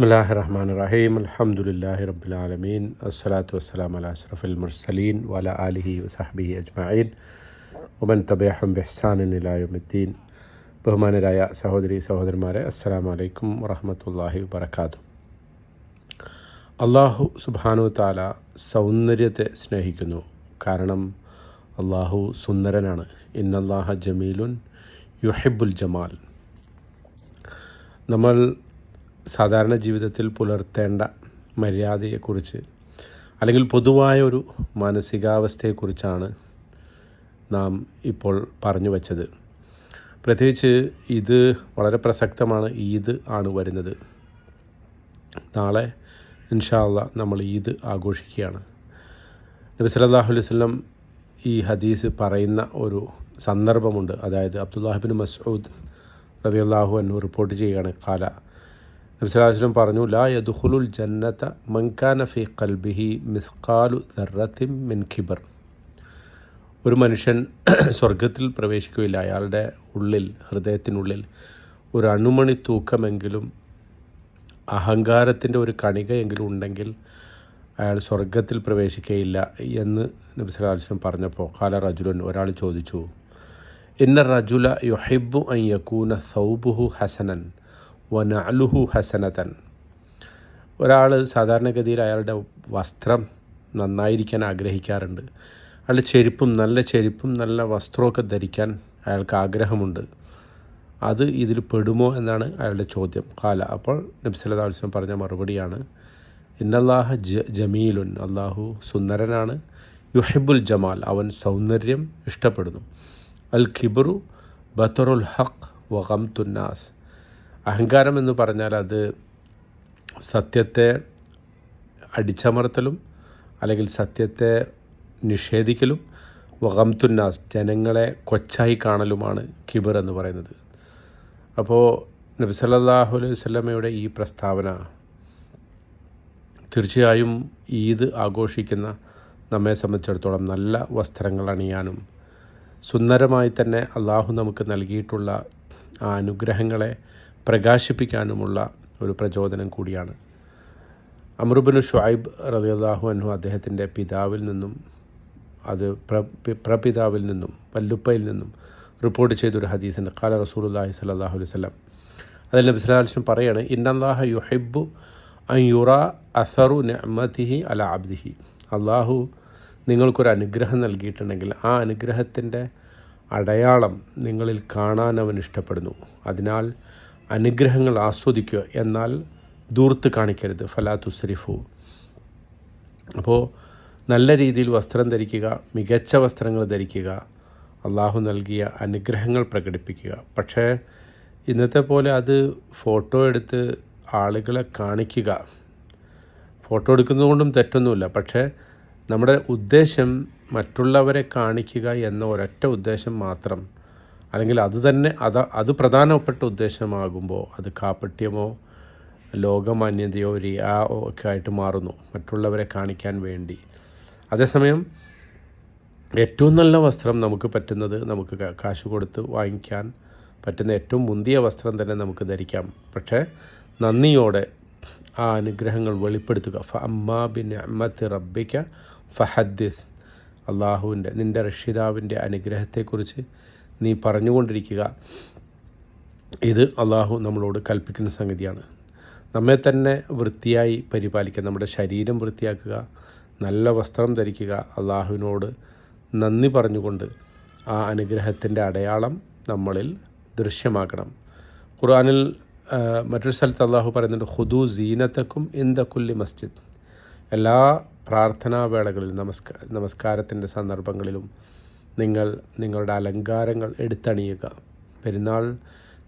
ബിസ്മില്ലാഹി റഹ്മാനി റഹീം അൽഹംദുലില്ലാഹി റബ്ബിൽ ആലമീൻ അസ്സലാത്തു വസ്സലാമു അലാ അഷ്റഫിൽ മുർസലീൻ വഅലാ ആലിഹി വസഹ്ബിഹി അജ്മഈൻ വമൻ തബിഅഹും ബിഇഹ്സാനിൻ ഇലാ യൗമിദ്ദീൻ. ബഹുമാനരായ സഹോദരി സഹോദരന്മാരെ, അസ്സലാമു അലൈക്കും വറഹ്മത്തുള്ളാഹി വബറകാതുഹു. അള്ളാഹു സുബ്ഹാനഹു തആല സൗന്ദര്യത്തെ സ്നേഹിക്കുന്നു. കാരണം അള്ളാഹു സുന്ദരനാണ്. ഇന്നല്ലാഹ ജമീലുൻ യുഹിബ്ബുൽ ജമാൽ. നമ്മൾ സാധാരണ ജീവിതത്തിൽ പുലർത്തേണ്ട മര്യാദയെക്കുറിച്ച് അല്ലെങ്കിൽ പൊതുവായ ഒരു മാനസികാവസ്ഥയെക്കുറിച്ചാണ് നാം ഇപ്പോൾ പറഞ്ഞു വച്ചത്. പ്രത്യേകിച്ച് ഇത് വളരെ പ്രസക്തമാണ്. ഈദ് ആണ് വരുന്നത്. നാളെ ഇൻഷാ അല്ലാഹ് നമ്മൾ ഈദ് ആഘോഷിക്കുകയാണ്. നബി സല്ലല്ലാഹു അലൈഹി വസല്ലം ഈ ഹദീസ് പറയുന്ന ഒരു സന്ദർഭമുണ്ട്. അതായത് അബ്ദുല്ലാഹി ഇബ്നു മസ്ഊദ് റളിയല്ലാഹു അൻഹു റിപ്പോർട്ട് ചെയ്യുകയാണ്. ഖാല, നബി സല്ലല്ലാഹു അലൈഹി വസല്ലം പറഞ്ഞു, ലാ യദ്ഖുലുൽ ജന്നത മൻ കാന ഫീ ഖൽബിഹി മിസ്ഖാലു ദർറത്തിൻ മിൻ കിബർ. ഒരു മനുഷ്യൻ സ്വർഗത്തിൽ പ്രവേശിക്കുകയില്ല. അയാളുടെ ഉള്ളിൽ, ഹൃദയത്തിനുള്ളിൽ ഒരു അണുമണി തൂക്കമെങ്കിലും അഹങ്കാരത്തിൻ്റെ ഒരു കണികയെങ്കിലും ഉണ്ടെങ്കിൽ അയാൾ സ്വർഗത്തിൽ പ്രവേശിക്കുകയില്ല എന്ന് നബി സല്ലല്ലാഹു അലൈഹി വസല്ലം പറഞ്ഞപ്പോൾ ഖാല റജുലുൻ, ഒരാൾ ചോദിച്ചു, ഇന്ന റജുല യുഹിബ്ബു അൻ യകൂന സൗബുഹു ഹസനൻ വനഅലുഹു ഹസനതൻ. ഒരാൾ സാധാരണഗതിയിൽ അയാളുടെ വസ്ത്രം നന്നായിരിക്കാൻ ആഗ്രഹിക്കാറുണ്ട്. അയാളുടെ ചെരുപ്പും നല്ല വസ്ത്രമൊക്കെ ധരിക്കാൻ അയാൾക്ക് ആഗ്രഹമുണ്ട്. അത് ഇതിൽ പെടുമോ എന്നാണ് അയാളുടെ ചോദ്യം. ഖാല, അപ്പോൾ നബി സല്ലല്ലാഹു അലൈഹി വസല്ലം പറഞ്ഞ മറുപടിയാണ്, ഇന്നല്ലാഹ ജമീലുൻ. അള്ളാഹു സുന്ദരനാണ്. യുഹിബ്ബുൽ ജമാൽ, അവൻ സൗന്ദര്യം ഇഷ്ടപ്പെടുന്നു. അൽ കിബ്റു ബത്തറുൽ ഹഖ് വഗംതുന്നാസ്. അഹങ്കാരം എന്ന് പറഞ്ഞാൽ അത് സത്യത്തെ അടിച്ചമർത്തലും അല്ലെങ്കിൽ സത്യത്തെ നിഷേധിക്കലും വഗംതുന്നാസ്, ജനങ്ങളെ കൊച്ചായി കാണലുമാണ് കിബർ എന്ന് പറയുന്നത്. അപ്പോൾ നബി സല്ലല്ലാഹു അലൈഹി വസല്ലമയുടെ ഈ പ്രസ്താവന തീർച്ചയായും ഈദ് ആഘോഷിക്കുന്ന നമ്മെ സംബന്ധിച്ചിടത്തോളം നല്ല വസ്ത്രങ്ങൾ അണിയാനും സുന്ദരമായി തന്നെ അള്ളാഹു നമുക്ക് നൽകിയിട്ടുള്ള ആ അനുഗ്രഹങ്ങളെ പ്രകാശിപ്പിക്കാനുമുള്ള ഒരു പ്രചോദനം കൂടിയാണ്. അംർ ഇബ്നു ശുഐബ് റളിയല്ലാഹു അൻഹു അദ്ദേഹത്തിൻ്റെ പിതാവിൽ നിന്നും അത് പ്രപിതാവിൽ നിന്നും വല്ലുപ്പയിൽ നിന്നും റിപ്പോർട്ട് ചെയ്തൊരു ഹദീസുണ്ട്. ഖാല റസൂലുള്ളാഹി സ്വല്ലല്ലാഹു അലൈഹി വസല്ലം, അതിൽ നബി സല്ലല്ലാഹു അലൈഹി വസല്ലം പറയാണ്, ഇന്നല്ലാഹ യുഹിബ്ബു അൻ യുറാ അസറു നിഅമതിഹി അലാ അബ്ദിഹി. അള്ളാഹു നിങ്ങൾക്കൊരു അനുഗ്രഹം നൽകിയിട്ടുണ്ടെങ്കിൽ ആ അനുഗ്രഹത്തിൻ്റെ അടയാളം നിങ്ങളിൽ കാണാൻ അവൻ ഇഷ്ടപ്പെടുന്നു. അതിനാൽ അനുഗ്രഹങ്ങൾ ആസ്വദിക്കുക, എന്നാൽ ദൂർത്ത് കാണിക്കരുത്. ഫലാ തുസ്രിഫു. അപ്പോൾ നല്ല രീതിയിൽ വസ്ത്രം ധരിക്കുക, മികച്ച വസ്ത്രങ്ങൾ ധരിക്കുക, അള്ളാഹു നൽകിയ അനുഗ്രഹങ്ങൾ പ്രകടിപ്പിക്കുക. പക്ഷേ ഇന്നത്തെ പോലെ അത് ഫോട്ടോ എടുത്ത് ആളുകളെ കാണിക്കുക. ഫോട്ടോ എടുക്കുന്നതുകൊണ്ടും തെറ്റൊന്നുമില്ല. പക്ഷേ നമ്മുടെ ഉദ്ദേശം മറ്റുള്ളവരെ കാണിക്കുക എന്ന ഒരൊറ്റ ഉദ്ദേശം മാത്രം, അല്ലെങ്കിൽ അത് തന്നെ അത് പ്രധാനപ്പെട്ട ഉദ്ദേശമാകുമ്പോൾ അത് കാപട്യമോ ലോകമാന്യതയോ റിയാവോ ഒക്കെ ആയിട്ട് മാറുന്നു, മറ്റുള്ളവരെ കാണിക്കാൻ വേണ്ടി. അതേസമയം ഏറ്റവും നല്ല വസ്ത്രം നമുക്ക് പറ്റുന്നത്, നമുക്ക് കാശ് കൊടുത്ത് വാങ്ങിക്കാൻ പറ്റുന്ന ഏറ്റവും മുന്തിയ വസ്ത്രം തന്നെ നമുക്ക് ധരിക്കാം. പക്ഷേ നന്ദിയോടെ ആ അനുഗ്രഹങ്ങൾ വെളിപ്പെടുത്തുക. ഫഅമ്മാ ബിനിഅമത്തി റബ്ബിക ഫഹദ്ദിസ്. അള്ളാഹുവിൻ്റെ, നിൻ്റെ രക്ഷിതാവിൻ്റെ അനുഗ്രഹത്തെക്കുറിച്ച് നീ പറഞ്ഞുകൊണ്ടിരിക്കുക. ഇത് അള്ളാഹു നമ്മളോട് കൽപ്പിക്കുന്ന സംഗതിയാണ്. നമ്മെ തന്നെ വൃത്തിയായി പരിപാലിക്കുക, നമ്മുടെ ശരീരം വൃത്തിയാക്കുക, നല്ല വസ്ത്രം ധരിക്കുക, അള്ളാഹുവിനോട് നന്ദി പറഞ്ഞുകൊണ്ട് ആ അനുഗ്രഹത്തിൻ്റെ അടയാളം നമ്മളിൽ ദൃശ്യമാക്കണം. ഖുർആനിൽ മറ്റൊരു സ്ഥലത്ത് അള്ളാഹു പറയുന്നുണ്ട്, ഖുദൂ സീനത്തക്കും ഇൻദ കുല്ലി മസ്ജിദ്. എല്ലാ പ്രാർത്ഥനാ വേളകളിലും നമസ്കാരത്തിൻ്റെ സന്ദർഭങ്ങളിലും നിങ്ങൾ നിങ്ങളുടെ അലങ്കാരങ്ങൾ എടുത്തണിയുക. പെരുന്നാൾ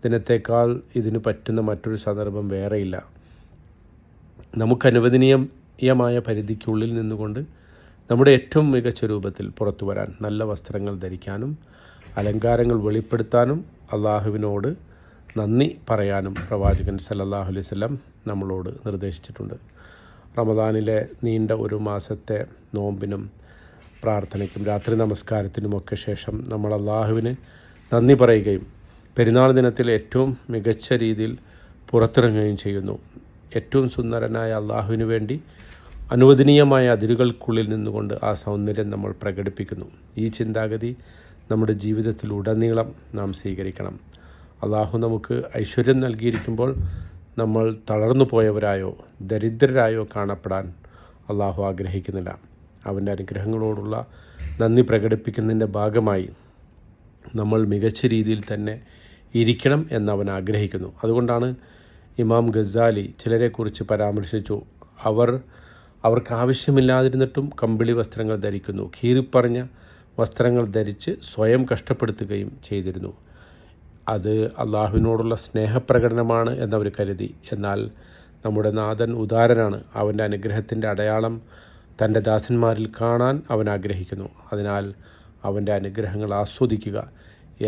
ദിനത്തേക്കാൾ ഇതിന് പറ്റുന്ന മറ്റൊരു സന്ദർഭം വേറെയില്ല. നമുക്ക് അനുവദനീയമായ പരിധിക്കുള്ളിൽ നിന്നുകൊണ്ട് നമ്മുടെ ഏറ്റവും മികച്ച രൂപത്തിൽ പുറത്തു വരാൻ, നല്ല വസ്ത്രങ്ങൾ ധരിക്കാനും അലങ്കാരങ്ങൾ വെളിപ്പെടുത്താനും അള്ളാഹുവിനോട് നന്ദി പറയാനും പ്രവാചകൻ സല്ലല്ലാഹു അലൈഹി വസല്ലം നമ്മളോട് നിർദ്ദേശിച്ചിട്ടുണ്ട്. റമദാനിലെ നീണ്ട ഒരു മാസത്തെ നോമ്പിനും പ്രാർത്ഥനയ്ക്കും രാത്രി നമസ്കാരത്തിനുമൊക്കെ ശേഷം നമ്മൾ അള്ളാഹുവിന് നന്ദി പറയുകയും പെരുന്നാൾ ദിനത്തിൽ ഏറ്റവും മികച്ച രീതിയിൽ പുറത്തിറങ്ങുകയും ചെയ്യുന്നു. ഏറ്റവും സുന്ദരനായ അള്ളാഹുവിന് വേണ്ടി അനുവദനീയമായ അതിരുകൾക്കുള്ളിൽ നിന്നുകൊണ്ട് ആ സൗന്ദര്യം നമ്മൾ പ്രകടിപ്പിക്കുന്നു. ഈ ചിന്താഗതി നമ്മുടെ ജീവിതത്തിലുടനീളം നാം സ്വീകരിക്കണം. അള്ളാഹു നമുക്ക് ഐശ്വര്യം നൽകിയിരിക്കുമ്പോൾ നമ്മൾ തളർന്നു പോയവരായോ ദരിദ്രരായോ കാണപ്പെടാൻ അള്ളാഹു ആഗ്രഹിക്കുന്നില്ല. അവൻ്റെ അനുഗ്രഹങ്ങളോടുള്ള നന്ദി പ്രകടിപ്പിക്കുന്നതിൻ്റെ ഭാഗമായി നമ്മൾ മികച്ച രീതിയിൽ തന്നെ ഇരിക്കണം എന്നവൻ ആഗ്രഹിക്കുന്നു. അതുകൊണ്ടാണ് ഇമാം ഗസാലി ചിലരെക്കുറിച്ച് പരാമർശിച്ചു, അവർക്ക് ആവശ്യമില്ലാതിരുന്നിട്ടും കമ്പിളി വസ്ത്രങ്ങൾ ധരിക്കുന്നു, കീറിപ്പറഞ്ഞ വസ്ത്രങ്ങൾ ധരിച്ച് സ്വയം കഷ്ടപ്പെടുത്തുകയും ചെയ്തിരുന്നു. അത് അള്ളാഹുവിനോടുള്ള സ്നേഹപ്രകടനമാണ് എന്നവർ കരുതി. എന്നാൽ നമ്മുടെ നാഥൻ ഉദാരനാണ്. അവൻ്റെ അനുഗ്രഹത്തിൻ്റെ അടയാളം തൻ്റെ ദാസന്മാരിൽ കാണാൻ അവൻ ആഗ്രഹിക്കുന്നു. അതിനാൽ അവൻ്റെ അനുഗ്രഹങ്ങൾ ആസ്വദിക്കുക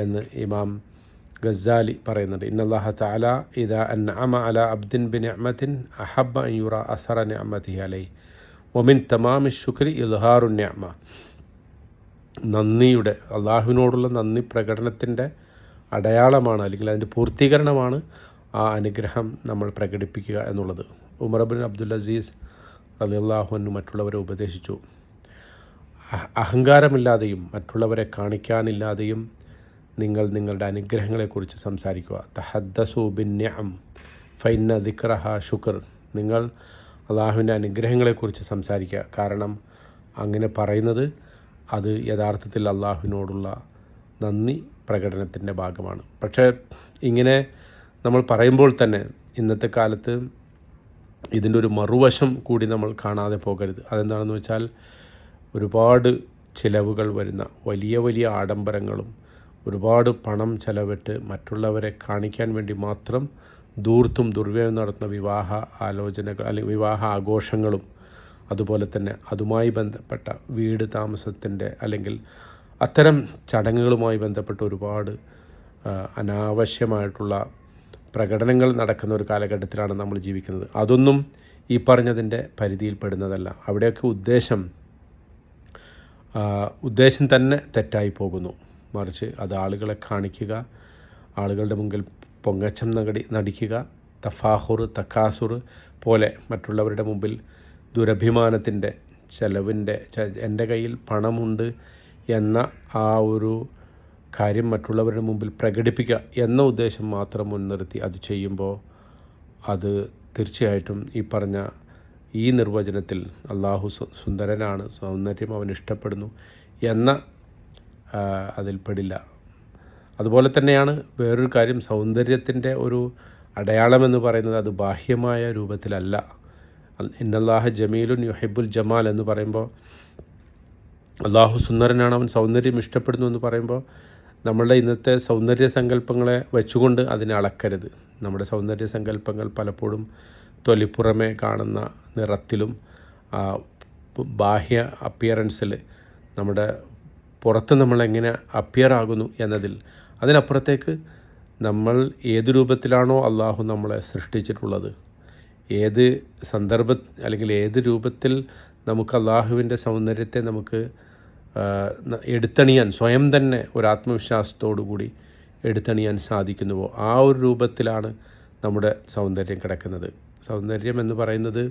എന്ന് ഇമാം ഗസാലി പറയുന്നുണ്ട്. ഇന്നല്ലാഹ തആല ഇദാ അൻഅമ അലാ അബ്ദിൻ ബിനിഅമത്തിൻ അഹബ്ബ അൻ യുറാ അസറ നിഅമതിഹി അലൈഹി വമിൻ തമാമി ശുക്രി ഇദ്ഹാറു നിഅമ. നന്ദിയുടെ അള്ളാഹുവിനോടുള്ള നന്ദി പ്രകടനത്തിൻ്റെ അടയാളമാണ്, അല്ലെങ്കിൽ അതിൻ്റെ പൂർത്തീകരണമാണ് ആ അനുഗ്രഹം നമ്മൾ പ്രകടിപ്പിക്കുക എന്നുള്ളത്. ഉമർ ബിൻ അബ്ദുൽ അസീസ് റളിയല്ലാഹു അൻഹു മറ്റുള്ളവരെ ഉപദേശിച്ചു, അഹങ്കാരമില്ലാതെയും മറ്റുള്ളവരെ കാണിക്കാനില്ലാതെയും നിങ്ങൾ നിങ്ങളുടെ അനുഗ്രഹങ്ങളെക്കുറിച്ച് സംസാരിക്കുക. തഹദ്ദസു ബിന്നിഅം ഫഇന്ന ദിക്റഹ ശുക്ർ. നിങ്ങൾ അള്ളാഹുവിൻ്റെ അനുഗ്രഹങ്ങളെക്കുറിച്ച് സംസാരിക്കുക. കാരണം അങ്ങനെ പറയുന്നത് അത് യഥാർത്ഥത്തിൽ അള്ളാഹുവിനോടുള്ള നന്ദി പ്രകടനത്തിൻ്റെ ഭാഗമാണ്. പക്ഷേ ഇങ്ങനെ നമ്മൾ പറയുമ്പോൾ തന്നെ ഇന്നത്തെ കാലത്ത് ഇതിൻ്റെ ഒരു മറുവശം കൂടി നമ്മൾ കാണാതെ പോകരുത്. അതെന്താണെന്ന് വെച്ചാൽ ഒരുപാട് ചിലവുകൾ വരുന്ന വലിയ വലിയ ആഡംബരങ്ങളും ഒരുപാട് പണം ചെലവിട്ട് മറ്റുള്ളവരെ കാണിക്കാൻ വേണ്ടി മാത്രം ധൂർത്തും ദുർവ്യയം നടത്തുന്ന വിവാഹ ആലോചനകൾ അല്ലെങ്കിൽ വിവാഹ ആഘോഷങ്ങളും അതുപോലെ തന്നെ അതുമായി ബന്ധപ്പെട്ട വീട് താമസത്തിൻ്റെ അല്ലെങ്കിൽ അത്തരം ചടങ്ങുകളുമായി ബന്ധപ്പെട്ട ഒരുപാട് അനാവശ്യമായിട്ടുള്ള പ്രകടനങ്ങൾ നടക്കുന്ന ഒരു കാലഘട്ടത്തിലാണ് നമ്മൾ ജീവിക്കുന്നത്. അതൊന്നും ഈ പറഞ്ഞതിൻ്റെ പരിധിയിൽപ്പെടുന്നതല്ല. അവിടെയൊക്കെ ഉദ്ദേശം തന്നെ തെറ്റായി പോകുന്നു. മറിച്ച് അത് ആളുകളെ കാണിക്കുക, ആളുകളുടെ മുമ്പിൽ പൊങ്ങച്ചം നടിക്കുക, തഫാഹുർ തക്കാസുർ പോലെ മറ്റുള്ളവരുടെ മുമ്പിൽ ദുരഭിമാനത്തിൻ്റെ ചെലവിൻ്റെ എൻ്റെ കയ്യിൽ പണമുണ്ട് എന്ന ആ ഒരു കാര്യം മറ്റുള്ളവരുടെ മുമ്പിൽ പ്രകടിപ്പിക്കുക എന്ന ഉദ്ദേശം മാത്രം മുൻനിർത്തി അത് ചെയ്യുമ്പോൾ അത് തീർച്ചയായിട്ടും ഈ പറഞ്ഞ ഈ നിർവചനത്തിൽ അള്ളാഹു സുന്ദരനാണ്, സൗന്ദര്യം അവൻ ഇഷ്ടപ്പെടുന്നു എന്ന അതിൽപ്പെടില്ല. അതുപോലെ തന്നെയാണ് വേറൊരു കാര്യം, സൗന്ദര്യത്തിൻ്റെ ഒരു അടയാളമെന്ന് പറയുന്നത് അത് ബാഹ്യമായ രൂപത്തിലല്ല. ഇന്നല്ലാഹ ജമീലുൻ യുഹിബ്ബുൽ ജമാൽ എന്ന് പറയുമ്പോൾ അള്ളാഹു സുന്ദരനാണ്, അവൻ സൗന്ദര്യം ഇഷ്ടപ്പെടുന്നു എന്ന് പറയുമ്പോൾ നമ്മളുടെ ഇന്നത്തെ സൗന്ദര്യ സങ്കല്പങ്ങളെ വെച്ചുകൊണ്ട് അതിനെ അളക്കരുത്. നമ്മുടെ സൗന്ദര്യ സങ്കല്പങ്ങൾ പലപ്പോഴും തൊലിപ്പുറമെ കാണുന്ന നിറത്തിലും ബാഹ്യ അപ്പിയറൻസിൽ നമ്മുടെ പുറത്ത് നമ്മളെങ്ങനെ അപ്പിയർ ആകുന്നു എന്നതിൽ, അതിനപ്പുറത്തേക്ക് നമ്മൾ ഏത് രൂപത്തിലാണോ അള്ളാഹു നമ്മളെ സൃഷ്ടിച്ചിട്ടുള്ളത്, ഏത് അല്ലെങ്കിൽ ഏത് രൂപത്തിൽ നമുക്ക് അള്ളാഹുവിൻ്റെ സൗന്ദര്യത്തെ നമുക്ക് എടുത്തണിയാൻ സ്വയം തന്നെ ഒരു ആത്മവിശ്വാസത്തോടു കൂടി എടുത്തണിയാൻ സാധിക്കുന്നുവോ ആ ഒരു രൂപത്തിലാണ് നമ്മുടെ സൗന്ദര്യം കിടക്കുന്നത്. സൗന്ദര്യം എന്ന് പറയുന്നത്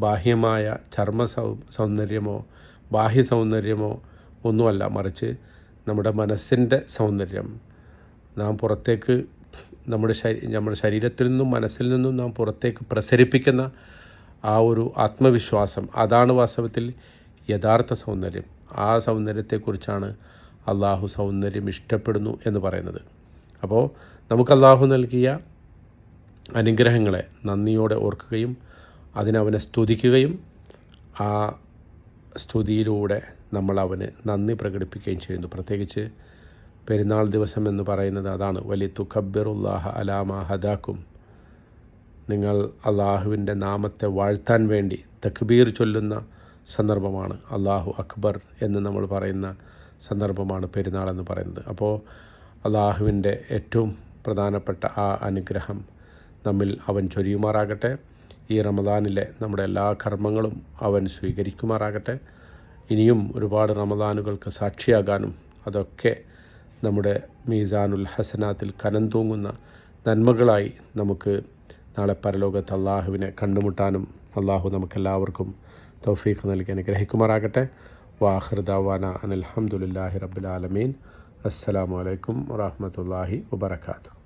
ബാഹ്യമായ ചർമ്മ സൗന്ദര്യമോ ബാഹ്യ സൗന്ദര്യമോ ഒന്നുമല്ല, മറിച്ച് നമ്മുടെ മനസ്സിൻ്റെ സൗന്ദര്യം. നാം പുറത്തേക്ക് നമ്മുടെ ശരീരത്തിൽ നിന്നും മനസ്സിൽ നിന്നും നാം പുറത്തേക്ക് പ്രസരിപ്പിക്കുന്ന ആ ഒരു ആത്മവിശ്വാസം, അതാണ് വാസ്തവത്തിൽ യഥാർത്ഥ സൗന്ദര്യം. ആ സൗന്ദര്യത്തെക്കുറിച്ചാണ് അള്ളാഹു സൗന്ദര്യം ഇഷ്ടപ്പെടുന്നു എന്ന് പറയുന്നത്. അപ്പോൾ നമുക്ക് അള്ളാഹു നൽകിയ അനുഗ്രഹങ്ങളെ നന്ദിയോടെ ഓർക്കുകയും അതിനവനെ സ്തുതിക്കുകയും ആ സ്തുതിയിലൂടെ നമ്മൾ അവന് നന്ദി പ്രകടിപ്പിക്കുകയും ചെയ്യുന്നു. പ്രത്യേകിച്ച് പെരുന്നാൾ ദിവസം എന്ന് പറയുന്നത് അതാണ്. വലി തുകബ്ബിറുല്ലാഹ അലാമ ഹദാക്കും. നിങ്ങൾ അള്ളാഹുവിൻ്റെ നാമത്തെ വാഴ്ത്താൻ വേണ്ടി തക്ബീർ ചൊല്ലുന്ന സന്ദർഭമാണ്. അള്ളാഹു അക്ബർ എന്ന് നമ്മൾ പറയുന്ന സന്ദർഭമാണ് പെരുന്നാൾ എന്ന് പറയുന്നത്. അപ്പോൾ അള്ളാഹുവിൻ്റെ ഏറ്റവും പ്രധാനപ്പെട്ട ആ അനുഗ്രഹം നമ്മിൽ അവൻ ചൊരിയുമാറാകട്ടെ. ഈ റമദാനിലെ നമ്മുടെ എല്ലാ കർമ്മങ്ങളും അവൻ സ്വീകരിക്കുമാറാകട്ടെ. ഇനിയും ഒരുപാട് റമദാനുകൾക്ക് സാക്ഷിയാകാനും അതൊക്കെ നമ്മുടെ മീസാനുൽ ഹസനാത്തിൽ കനം തൂങ്ങുന്ന നന്മകളായി നമുക്ക് നാളെ പരലോകത്ത് അള്ളാഹുവിനെ കണ്ടുമുട്ടാനും അള്ളാഹു നമുക്കെല്ലാവർക്കും തൗഫീഖ് നൽകി അനുഗ്രഹിക്കുമാറാകട്ടെ. വാഖിർ ദഅവാന അനിൽ ഹംദുലില്ലാഹി റബ്ബിൽ ആലമീൻ. അസ്സലാമു അലൈക്കും വറഹ്മത്തുള്ളാഹി വബറകാതുഹു.